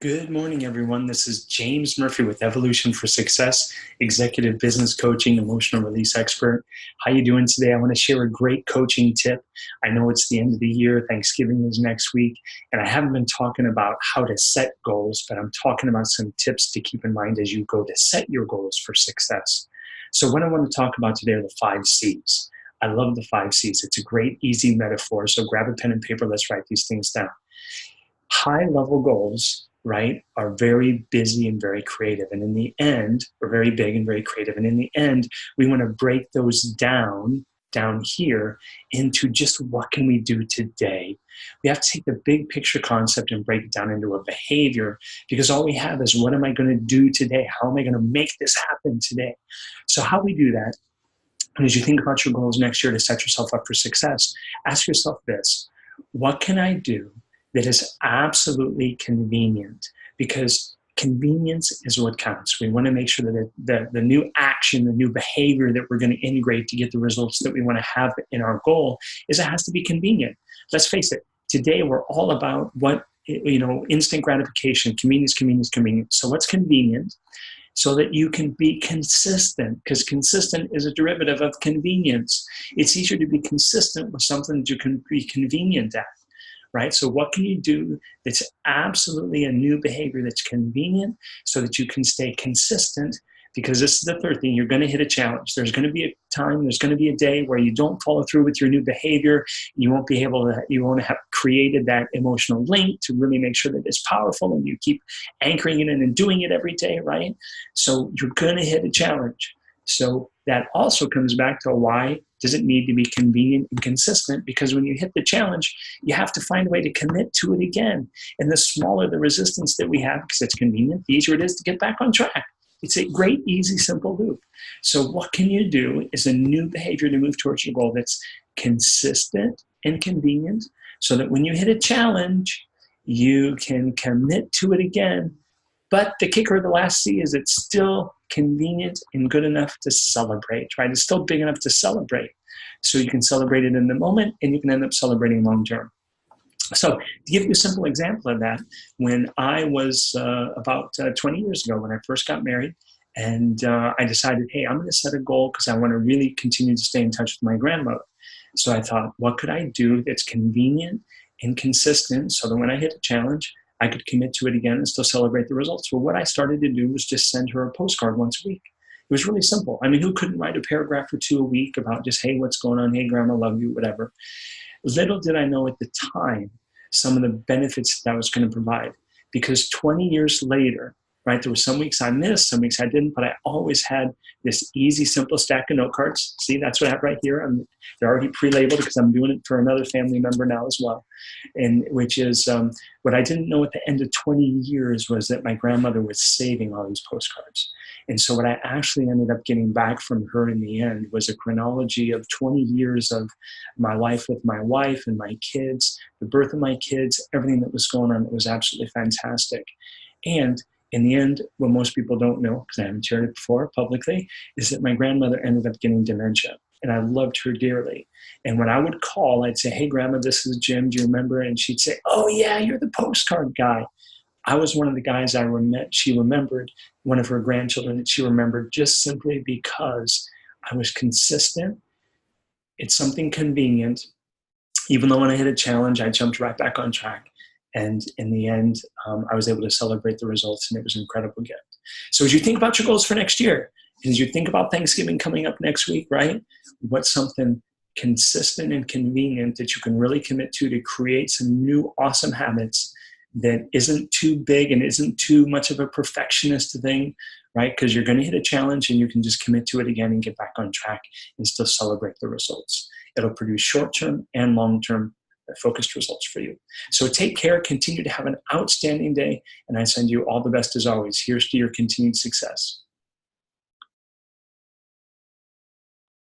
Good morning, everyone. This is James Murphy with Evolution for Success, executive business coaching, emotional release expert. How you doing today? I want to share a great coaching tip. I know it's the end of the year. Thanksgiving is next week, and I haven't been talking about how to set goals, but I'm talking about some tips to keep in mind as you go to set your goals for success. So what I want to talk about today are the 5 C's. I love the 5 C's. It's a great, easy metaphor. So grab a pen and paper. Let's write these things down. High-level goals, right, are very busy and very creative. And in the end, we're very big and very creative. And in the end, we want to break those down here into just what can we do today. We have to take the big picture concept and break it down into a behavior, because all we have is what am I going to do today? How am I going to make this happen today? So how we do that, and as you think about your goals next year to set yourself up for success, ask yourself this: what can I do that is absolutely convenient? Because convenience is what counts. We want to make sure that the new action, the new behavior that we're going to integrate to get the results that we want to have in our goal is it has to be convenient. Let's face it, today we're all about instant gratification, convenience, convenience, convenience. So what's convenient? So that you can be consistent, because consistent is a derivative of convenience. It's easier to be consistent with something that you can be convenient at. Right? So what can you do that's absolutely a new behavior that's convenient so that you can stay consistent? Because this is the third thing. You're going to hit a challenge. There's going to be a time, there's going to be a day where you don't follow through with your new behavior. You won't have created that emotional link to really make sure that it's powerful, and you keep anchoring it in and doing it every day, right? So you're going to hit a challenge. So that also comes back to why does it need to be convenient and consistent? Because when you hit the challenge, you have to find a way to commit to it again. And the smaller the resistance that we have, because it's convenient, the easier it is to get back on track. It's a great, easy, simple loop. So what can you do is a new behavior to move towards your goal that's consistent and convenient, so that when you hit a challenge, you can commit to it again. But the kicker of the last C is it's still convenient and good enough to celebrate, right? It's still big enough to celebrate. So you can celebrate it in the moment, and you can end up celebrating long term. So to give you a simple example of that, when I was about 20 years ago, when I first got married, and I decided, hey, I'm going to set a goal because I want to really continue to stay in touch with my grandmother. So I thought, what could I do that's convenient and consistent so that when I hit a challenge, I could commit to it again and still celebrate the results? Well, what I started to do was just send her a postcard once a week. It was really simple. I mean, who couldn't write a paragraph or two a week about just, hey, what's going on? Hey, grandma, love you, whatever. Little did I know at the time some of the benefits that was going to provide. Because 20 years later, right, there were some weeks I missed, some weeks I didn't, but I always had this easy, simple stack of note cards. See, that's what I have right here. They're already pre-labeled because I'm doing it for another family member now as well. And which is what I didn't know at the end of 20 years was that my grandmother was saving all these postcards. And so what I actually ended up getting back from her in the end was a chronology of 20 years of my life with my wife and my kids, the birth of my kids, everything that was going on. It was absolutely fantastic. And in the end, what most people don't know, because I haven't shared it before publicly, is that my grandmother ended up getting dementia. And I loved her dearly. And when I would call, I'd say, hey, Grandma, this is Jim. Do you remember? And she'd say, oh, yeah, you're the postcard guy. I was one of the guys she remembered, one of her grandchildren that she remembered, just simply because I was consistent. It's something convenient. Even though when I hit a challenge, I jumped right back on track. And in the end, I was able to celebrate the results, and it was an incredible gift. So as you think about your goals for next year, as you think about Thanksgiving coming up next week, right? What's something consistent and convenient that you can really commit to create some new awesome habits that isn't too big and isn't too much of a perfectionist thing, right? Because you're going to hit a challenge and you can just commit to it again and get back on track and still celebrate the results. It'll produce short-term and long-term focused results for you. So take care, continue to have an outstanding day, and I send you all the best as always. Here's to your continued success.